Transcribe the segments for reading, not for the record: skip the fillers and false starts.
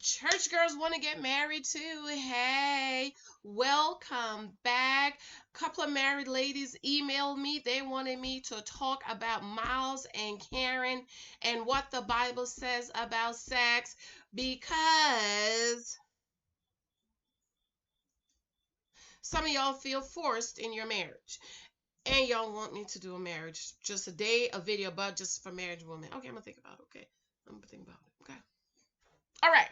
Church girls want to get married too. Hey, welcome back. A couple of married ladies emailed me. They wanted me to talk about Miles and Karen and what the Bible says about sex because some of y'all feel forced in your marriage. And y'all want me to do a marriage, just a video, but just for marriage women. Okay, I'm gonna think about it. Okay, I'm gonna think about it. Okay. All right.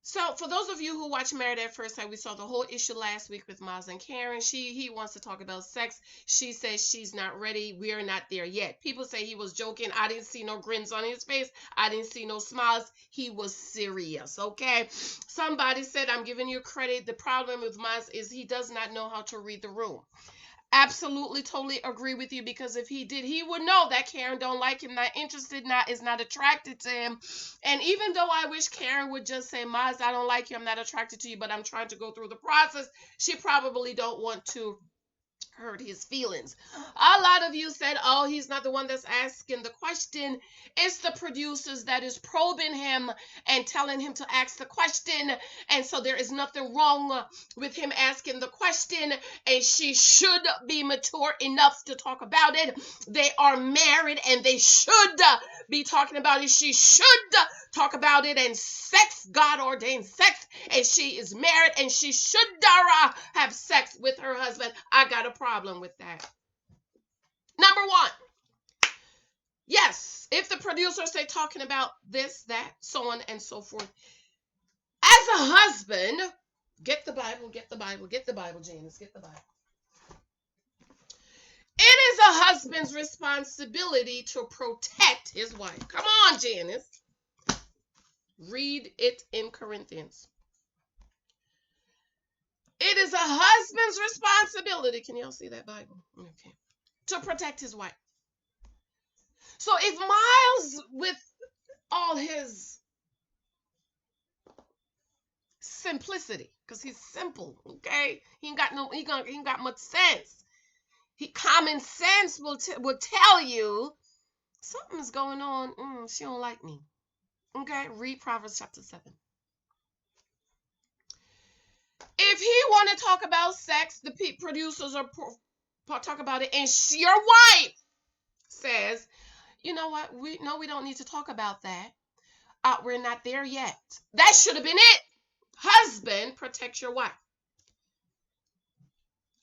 So for those of you who watch Married at First Sight, we saw the whole issue last week with Miles and Karen. He wants to talk about sex. She says she's not ready. We are not there yet. People say he was joking. I didn't see no grins on his face. I didn't see no smiles. He was serious, okay? Somebody said, I'm giving you credit. The problem with Miles is he does not know how to read the room. Absolutely, totally agree with you, because if he did, he would know that Karen don't like him, not interested, is not attracted to him. And even though I wish Karen would just say, Miles, I don't like you, I'm not attracted to you, but I'm trying to go through the process, she probably don't want to hurt his feelings. A lot of you said, oh, he's not the one that's asking the question. It's the producers that is probing him and telling him to ask the question. And so there is nothing wrong with him asking the question, and she should be mature enough to talk about it. They are married and they should be talking about it. She should talk about it. And sex, God ordained sex, and she is married and she should have sex with her husband. I got a problem with that. Number one, yes, if the producers say talking about this, that, so on and so forth, as a husband, get the Bible, Janice, get the Bible. It is a husband's responsibility to protect his wife. Come on, Janice. Read it in Corinthians. It is a husband's responsibility. Can y'all see that Bible? Okay. To protect his wife. So if Miles, with all his simplicity, because he's simple, okay? He ain't got much sense. Common sense will tell you something's going on. She don't like me. Okay, read Proverbs chapter 7. If he want to talk about sex, the producers are talk about it, and your wife says, you know what, we don't need to talk about that. We're not there yet. That should have been it. Husband, protect your wife.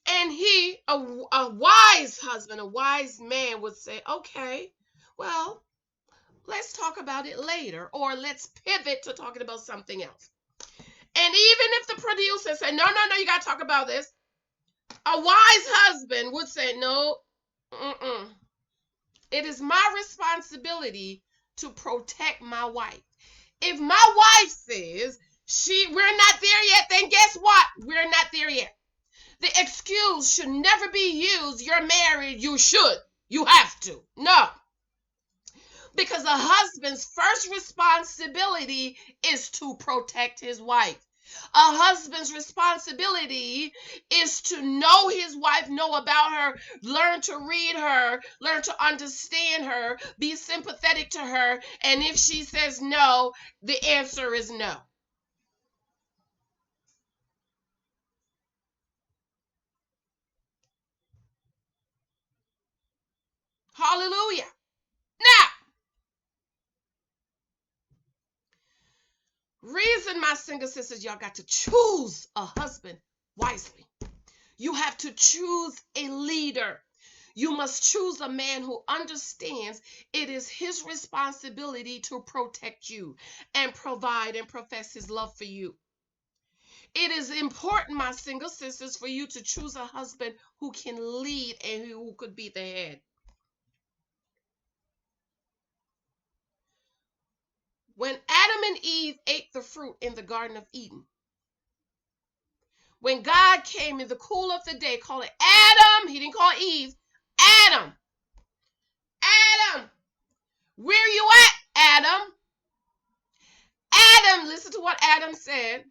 And a wise husband, a wise man would say, okay, well, let's talk about it later, or let's pivot to talking about something else. And even if the producer said, no, you got to talk about this, a wise husband would say, no, it is my responsibility to protect my wife. If my wife says we're not there yet, then guess what? We're not there yet. The excuse should never be used. You're married, you should. You have to. No. Because a husband's first responsibility is to protect his wife. A husband's responsibility is to know his wife, know about her, learn to read her, learn to understand her, be sympathetic to her. And if she says no, the answer is no. Hallelujah. Now, reason, my single sisters, y'all got to choose a husband wisely. You have to choose a leader. You must choose a man who understands it is his responsibility to protect you and provide and profess his love for you. It is important, my single sisters, for you to choose a husband who can lead and who could be the head. When Adam and Eve ate the fruit in the Garden of Eden, when God came in the cool of the day, calling Adam, he didn't call Eve, Adam, where you at, Adam? Adam, listen to what Adam said.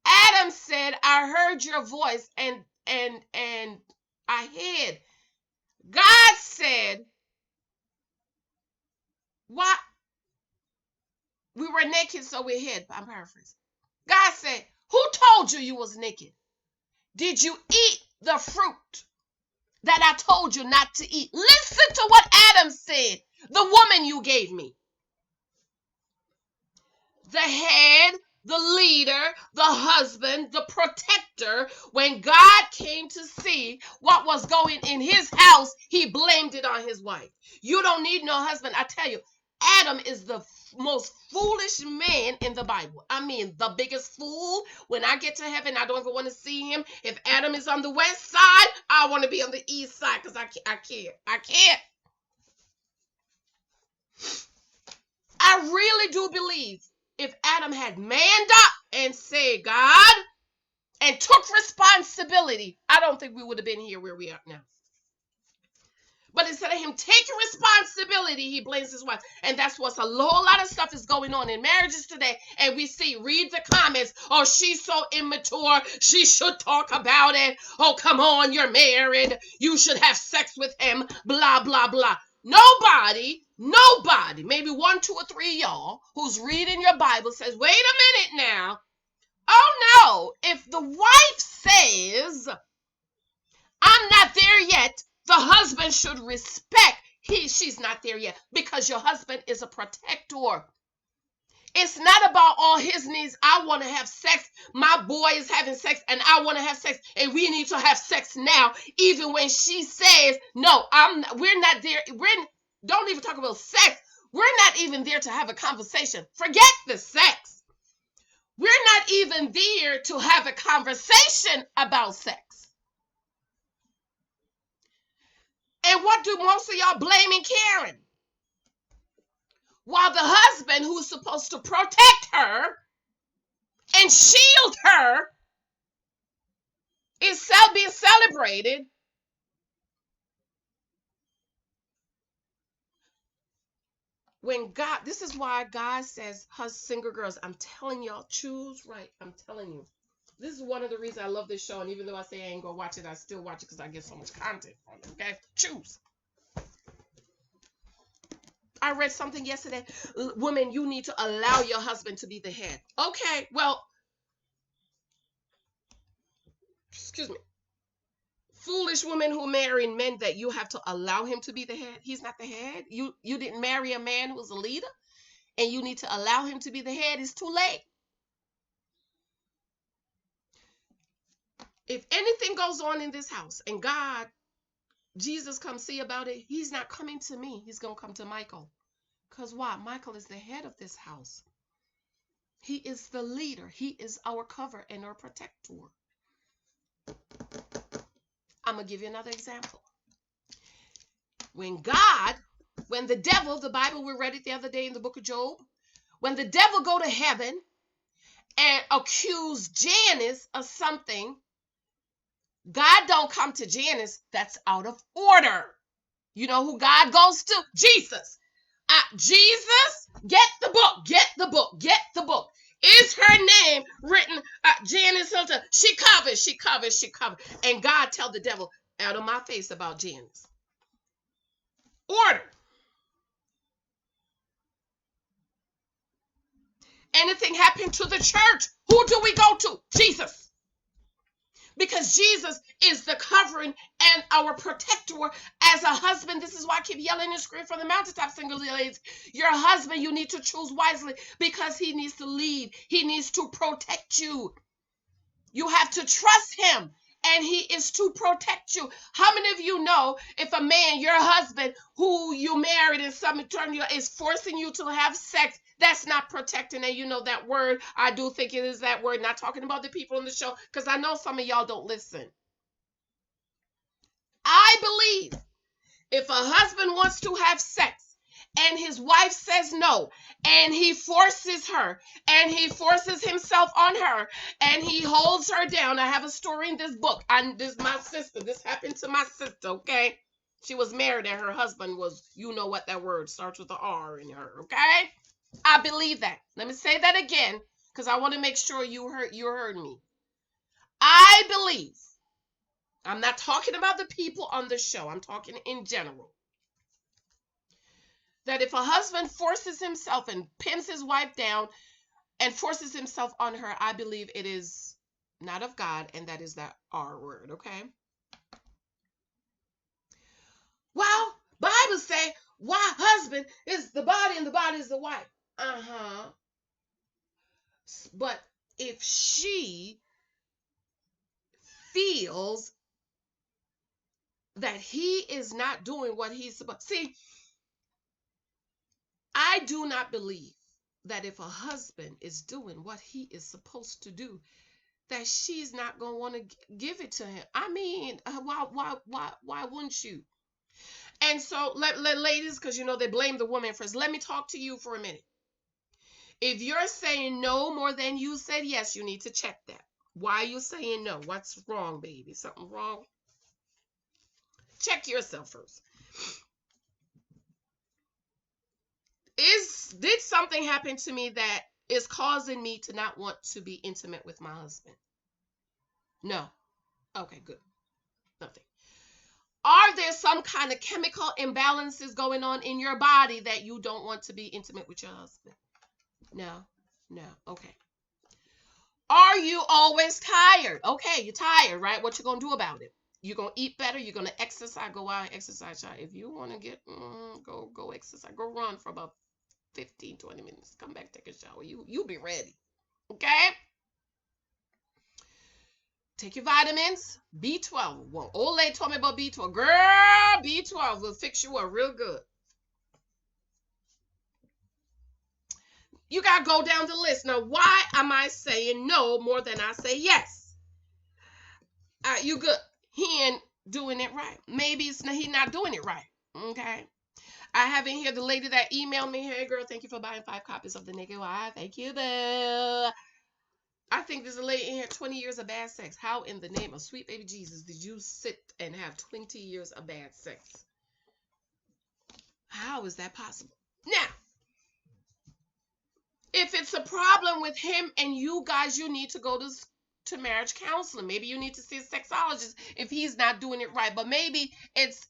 Adam said, I heard your voice and I hid. God said, why We were naked, so we hid. I'm paraphrasing. God said, who told you you was naked? Did you eat the fruit that I told you not to eat? Listen to what Adam said. The woman you gave me. The head, the leader, the husband, the protector. When God came to see what was going in his house, he blamed it on his wife. You don't need no husband. I tell you, Adam is the most foolish man in the Bible. I mean, the biggest fool. When I get to heaven, I don't even want to see him. If Adam is on the west side, I want to be on the east side because I can't. I can't. I really do believe if Adam had manned up and said, God, and took responsibility, I don't think we would have been here where we are now. But instead of him taking responsibility, he blames his wife. And that's what's a whole lot of stuff is going on in marriages today. And we see, read the comments. Oh, she's so immature. She should talk about it. Oh, come on, you're married. You should have sex with him. Blah, blah, blah. Nobody, maybe 1, 2, or 3 of y'all who's reading your Bible says, wait a minute now. Oh, no. If the wife says, I'm not there yet, the husband should respect she's not there yet because your husband is a protector. It's not about all his needs. I want to have sex. My boy is having sex and I want to have sex and we need to have sex now. Even when she says, no, we're not there. Don't even talk about sex. We're not even there to have a conversation. Forget the sex. We're not even there to have a conversation about sex. And what do most of y'all blaming Karen? While the husband, who's supposed to protect her and shield her, is being celebrated. When God, this is why God says, single girls, I'm telling y'all, choose right. I'm telling you. This is one of the reasons I love this show. And even though I say I ain't gonna watch it, I still watch it because I get so much content from it. Okay? Choose. I read something yesterday. Women, you need to allow your husband to be the head. Okay, well, excuse me. Foolish women who marry men that you have to allow him to be the head. He's not the head. You didn't marry a man who's a leader and you need to allow him to be the head. It's too late. If anything goes on in this house and Jesus comes see about it, he's not coming to me. He's going to come to Michael. Because why? Michael is the head of this house. He is the leader. He is our cover and our protector. I'm going to give you another example. When the devil, the Bible, we read it the other day in the book of Job, when the devil go to heaven and accuse Janice of something, God don't come to Janice. That's out of order. You know who God goes to? Jesus. Jesus, get the book, get the book, get the book. Is her name written? Janice Hilton. She covered. And God tell the devil, out of my face about Janice. Order. Anything happened to the church, who do we go to? Jesus. Because Jesus is the covering and our protector as a husband. This is why I keep yelling and screaming from the mountaintop, single ladies. Your husband, you need to choose wisely because he needs to lead. He needs to protect you. You have to trust him. And he is to protect you. How many of you know if a man, your husband, who you married in some eternity, is forcing you to have sex, that's not protecting? And you know that word, I do think it is that word, not talking about the people on the show, because I know some of y'all don't listen. I believe if a husband wants to have sex, and his wife says no, and he forces her, and he forces himself on her, and he holds her down. I have a story in this book. This my sister. This happened to my sister, okay? She was married, and her husband was, you know what that word starts with an R in her, okay? I believe that. Let me say that again, because I want to make sure you heard me. I believe, I'm not talking about the people on the show. I'm talking in general. That if a husband forces himself and pins his wife down and forces himself on her, I believe it is not of God, and that is that R word, okay? Well, Bible say, why husband is the body and the body is the wife. Uh-huh. But if she feels that he is not doing what he's supposed, see, I do not believe that if a husband is doing what he is supposed to do, that she's not gonna want to give it to him. I mean, why wouldn't you? And so, let ladies, because you know they blame the woman first. Let me talk to you for a minute. If you're saying no more than you said yes, you need to check that. Why are you saying no? What's wrong, baby? Something wrong? Check yourself first. Did something happen to me that is causing me to not want to be intimate with my husband? No. Okay, good. Nothing. Are there some kind of chemical imbalances going on in your body that you don't want to be intimate with your husband? No. No. Okay. Are you always tired? Okay, you're tired, right? What you gonna do about it? You're gonna eat better. You're gonna exercise. Go out and exercise. If you want to get go exercise. Go run for about 15-20 minutes. Come back, take a shower. You be ready. Okay. Take your vitamins. B12. Well, old lady told me about B12. Girl, B12 will fix you up real good. You got to go down the list. Now, why am I saying no more than I say yes? You good. He ain't doing it right. Maybe he not doing it right. Okay. I have in here the lady that emailed me. Hey, girl, thank you for buying 5 copies of The Naked Wife. Thank you, boo. I think there's a lady in here, 20 years of bad sex. How in the name of sweet baby Jesus did you sit and have 20 years of bad sex? How is that possible? Now, if it's a problem with him and you guys, you need to go to marriage counseling. Maybe you need to see a sexologist if he's not doing it right. But maybe it's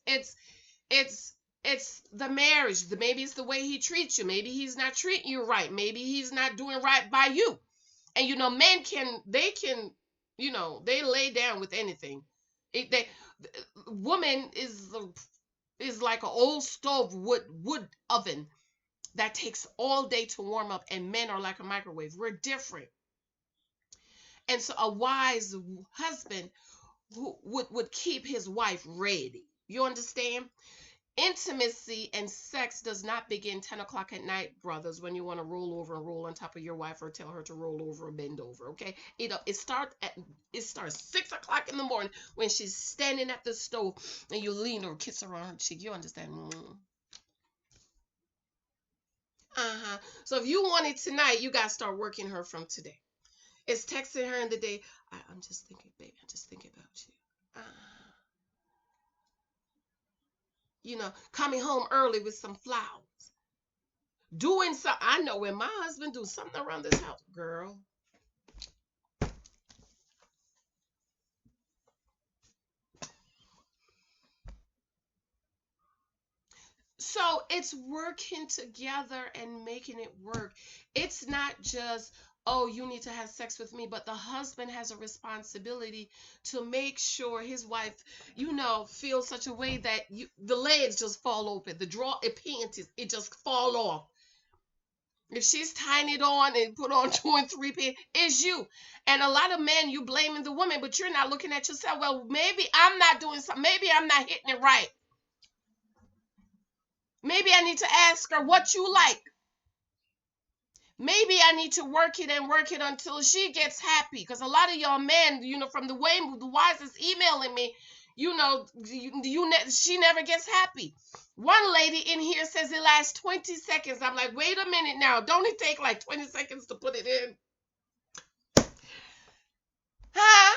the marriage. Maybe it's the way he treats you. Maybe he's not treating you right. Maybe he's not doing right by you. And you know, men can they lay down with anything. Woman is like an old stove wood oven that takes all day to warm up, and men are like a microwave. We're different. And so a wise husband who would keep his wife ready. You understand? Intimacy and sex does not begin 10 o'clock at night, brothers, when you want to roll over and roll on top of your wife or tell her to roll over or bend over, okay? It starts 6 o'clock in the morning when she's standing at the stove and you lean or kiss her on her cheek. You understand? So if you want it tonight, you got to start working her from today. It's texting her in the day. I'm just thinking, baby, I'm just thinking about you. Coming home early with some flowers. Doing something. I know when my husband do something around this house, girl. So it's working together and making it work. It's not just, oh, you need to have sex with me, but the husband has a responsibility to make sure his wife, feels such a way that the legs just fall open, the panties, it just fall off. If she's tying it on and put on 2 and 3 pants, it's you. And a lot of men, you blaming the woman, but you're not looking at yourself. Well, maybe I'm not doing something. Maybe I'm not hitting it right. Maybe I need to ask her what you like. Maybe I need to work it until she gets happy. Because a lot of y'all men, from the way the wives is emailing me, she never gets happy. One lady in here says it lasts 20 seconds. I'm like, wait a minute now. Don't it take like 20 seconds to put it in? Huh?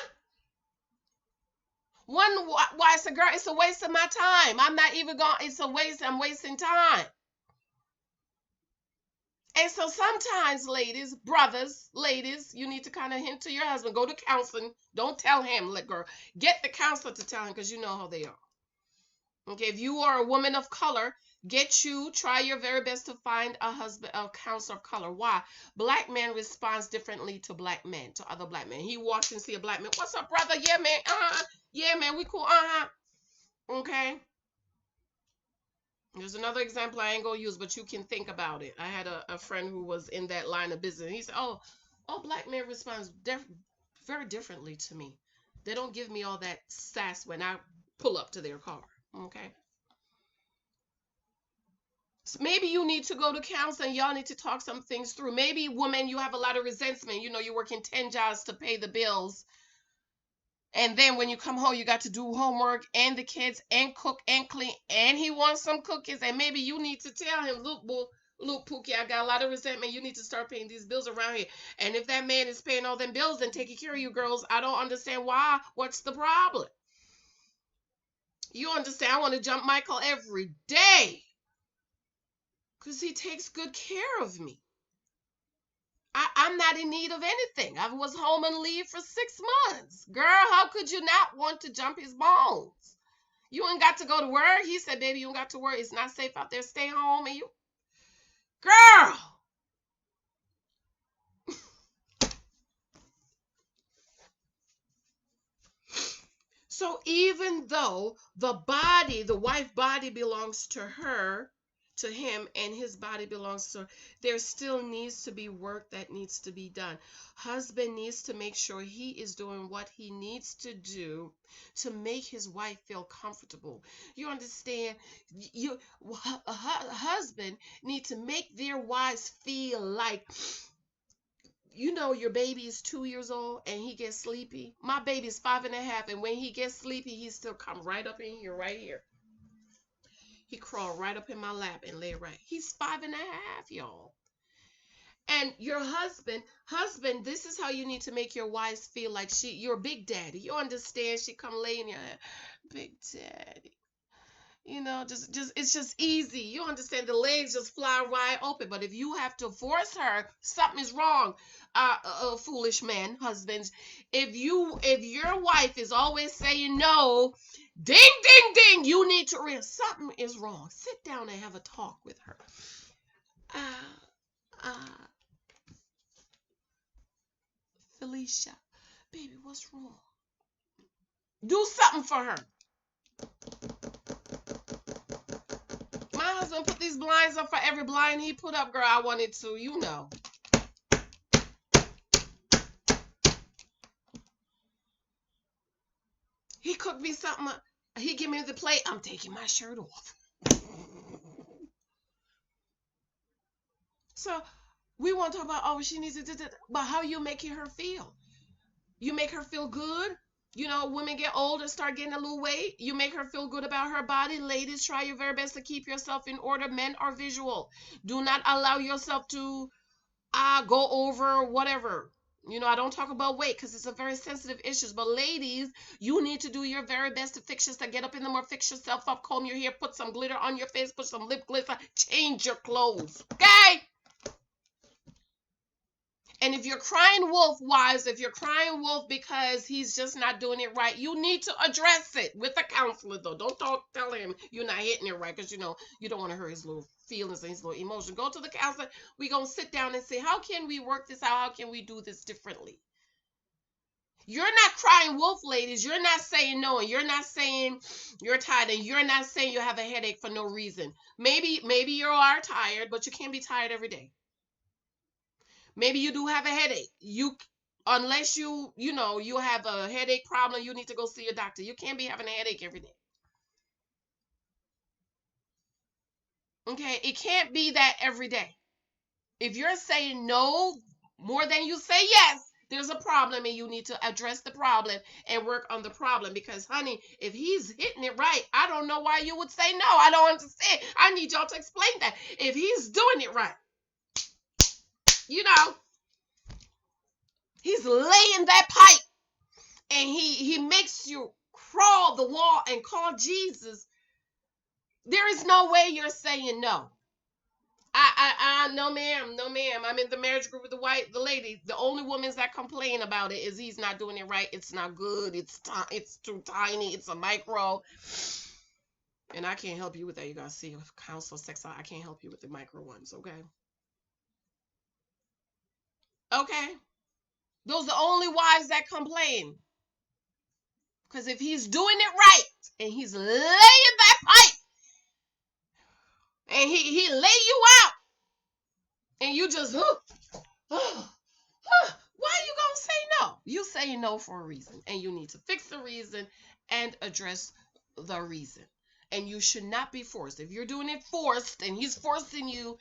Why it's a girl, it's a waste of my time. I'm not even going, it's a waste, I'm wasting time. And so sometimes, ladies, brothers, ladies, you need to kind of hint to your husband. Go to counseling. Don't tell him, girl. Get the counselor to tell him, because you know how they are. Okay, if you are a woman of color, Try your very best to find a husband, a counselor of color. Why? Black man responds differently to black men, to other black men. He walks and see a black man. What's up, brother? Yeah, man. Yeah, man. We cool. Okay. There's another example I ain't gonna use, but you can think about it. I had a friend who was in that line of business. He said, "Oh, black men responds very differently to me. They don't give me all that sass when I pull up to their car." Okay. So maybe you need to go to counseling. Y'all need to talk some things through. Maybe, woman, you have a lot of resentment. You're working 10 jobs to pay the bills. And then when you come home, you got to do homework and the kids and cook and clean. And he wants some cookies. And maybe you need to tell him, look, Pookie, I got a lot of resentment. You need to start paying these bills around here. And if that man is paying all them bills and taking care of you girls, I don't understand why. What's the problem? You understand? I want to jump Michael every day. Because he takes good care of me. I'm not in need of anything. I was home and leave for 6 months. Girl, how could you not want to jump his bones? You ain't got to go to work. He said, baby, you ain't got to work. It's not safe out there. Stay home. And you, girl. So even though the wife body belongs to her, to him, and his body belongs to her, there still needs to be work that needs to be done. Husband needs to make sure he is doing what he needs to do to make his wife feel comfortable. You understand? Husband need to make their wives feel like, your baby is 2 years old and he gets sleepy. My baby's 5.5, and when he gets sleepy, he still come right up in here, right here. He crawled right up in my lap and lay right. He's 5.5, y'all. And your husband, this is how you need to make your wives feel like you're big daddy. You understand? She come lay in your head, big daddy. Just it's just easy. You understand? The legs just fly wide open. But if you have to force her, something is wrong. Foolish men, husbands. If your wife is always saying no, ding, ding, ding, you need to realize something is wrong. Sit down and have a talk with her. Felicia, baby, what's wrong? Do something for her. My husband put these blinds up for every blind he put up, girl. I wanted to. He cooked me something. He give me the plate. I'm taking my shirt off. So we want to talk about, she needs to, but how you making her feel? You make her feel good. Women get old and start getting a little weight. You make her feel good about her body. Ladies, try your very best to keep yourself in order. Men are visual. Do not allow yourself to go over whatever. I don't talk about weight because it's a very sensitive issue. But ladies, you need to do your very best to fix yourself. Get up in the morning, fix yourself up, comb your hair, put some glitter on your face, put some lip glitter, change your clothes. Okay? And if you're crying wolf, wives, if you're crying wolf because he's just not doing it right, you need to address it with a counselor, though. Don't tell him you're not hitting it right because, you don't want to hurt his little feelings and his little emotion. Go to the counselor. We're going to sit down and say, how can we work this out? How can we do this differently? You're not crying wolf, ladies. You're not saying no, and you're not saying you're tired, and you're not saying you have a headache for no reason. Maybe you are tired, but you can't be tired every day. Maybe you do have a headache. Unless you have a headache problem, you need to go see your doctor. You can't be having a headache every day. Okay, it can't be that every day. If you're saying no more than you say yes, there's a problem, and you need to address the problem and work on the problem. Because, honey, if he's hitting it right, I don't know why you would say no. I don't understand. I need y'all to explain that. If he's doing it right, he's laying that pipe, and he makes you crawl the wall and call Jesus. There is no way you're saying no. No ma'am, no ma'am. I'm in the marriage group with the lady. The only women that complain about it is he's not doing it right. It's not good. It's too tiny. It's a micro. And I can't help you with that. You gotta see a counselor, sex. I can't help you with the micro ones, okay? Okay? Those are the only wives that complain. Because if he's doing it right and he's laying that pipe and he lay you out and you just, why are you gonna say no? You say no for a reason, and you need to fix the reason and address the reason. And you should not be forced. If you're doing it forced and he's forcing you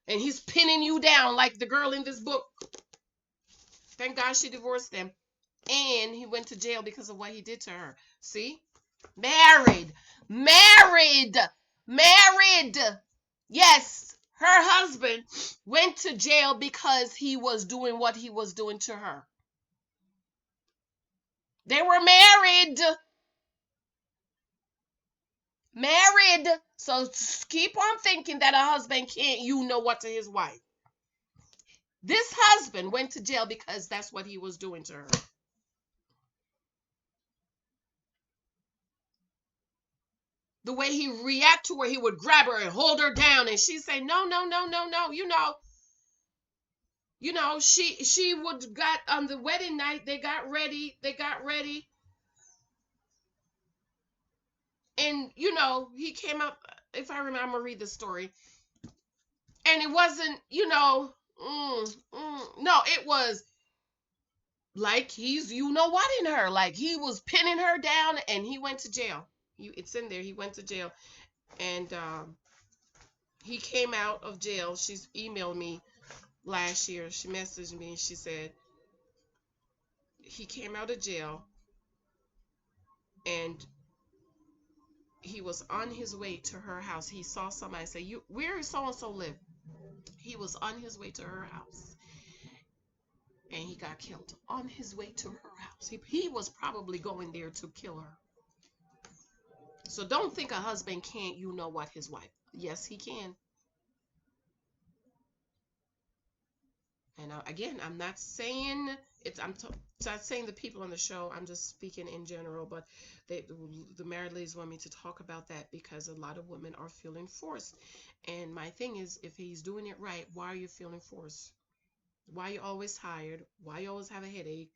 and he's pinning you down like the girl in this book, thank God she divorced him. And he went to jail because of what he did to her. See? Married. Married. Married. Yes. Her husband went to jail because he was doing what he was doing to her. They were married. Married. So keep on thinking that a husband can't what to his wife. This husband went to jail because that's what he was doing to her. The way he react to her, he would grab her and hold her down, and she'd say, no, no, no, no, no. She would got on the wedding night, they got ready. And he came up, if I remember, I'm gonna read the story. And it wasn't, no, it was like he's what in her. Like he was pinning her down and he went to jail. It's in there. He went to jail. And he came out of jail. She's emailed me last year. She messaged me and she said he came out of jail and he was on his way to her house. He saw somebody say, where is so-and-so live? He was on his way to her house and he got killed on his way to her house. He was probably going there to kill her. So don't think a husband can't what his wife. Yes, he can. And again, I'm not saying not saying the people on the show. I'm just speaking in general. But the married ladies want me to talk about that because a lot of women are feeling forced. And my thing is, if he's doing it right, why are you feeling forced? Why are you always tired? Why you always have a headache?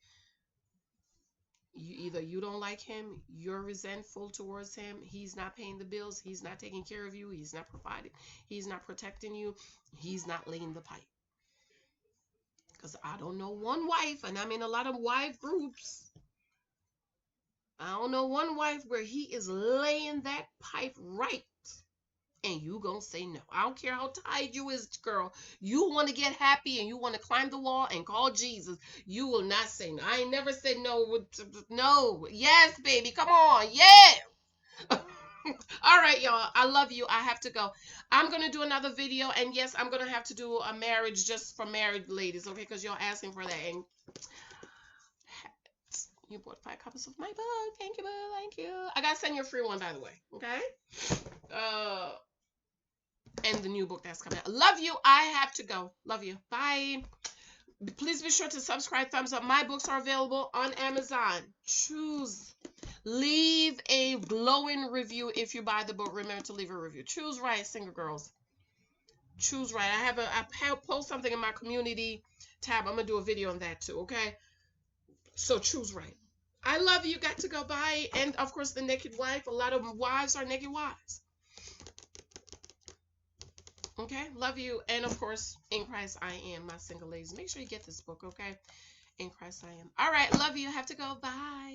You don't like him, you're resentful towards him, he's not paying the bills, he's not taking care of you, he's not providing, he's not protecting you, he's not laying the pipe. Because I don't know one wife, and I'm in a lot of wife groups, I don't know one wife where he is laying that pipe right and you gonna say no. I don't care how tired you is, girl. You want to get happy and you want to climb the wall and call Jesus. You will not say no. I ain't never said no. No. Yes, baby. Come on. Yeah. All right, y'all. I love you. I have to go. I'm going to do another video. And yes, I'm going to have to do a marriage just for married ladies. Okay, because y'all asking for that. And you bought 5 copies of my book. Thank you, boo. Thank you. I got to send you a free one, by the way. Okay? And the new book that's coming out. Love you. I have to go. Love you. Bye. Please be sure to subscribe, thumbs up. My books are available on Amazon. Choose. Leave a glowing review if you buy the book. Remember to leave a review. Choose right, single girls. Choose right. I post something in my community tab. I'm going to do a video on that too, okay? So choose right. I love you. Got to go. Bye. And of course, the naked wife. A lot of wives are naked wives. Okay, love you. And of course, in Christ I am, my single ladies. Make sure you get this book, okay? In Christ I am. All right, love you. Have to go. Bye.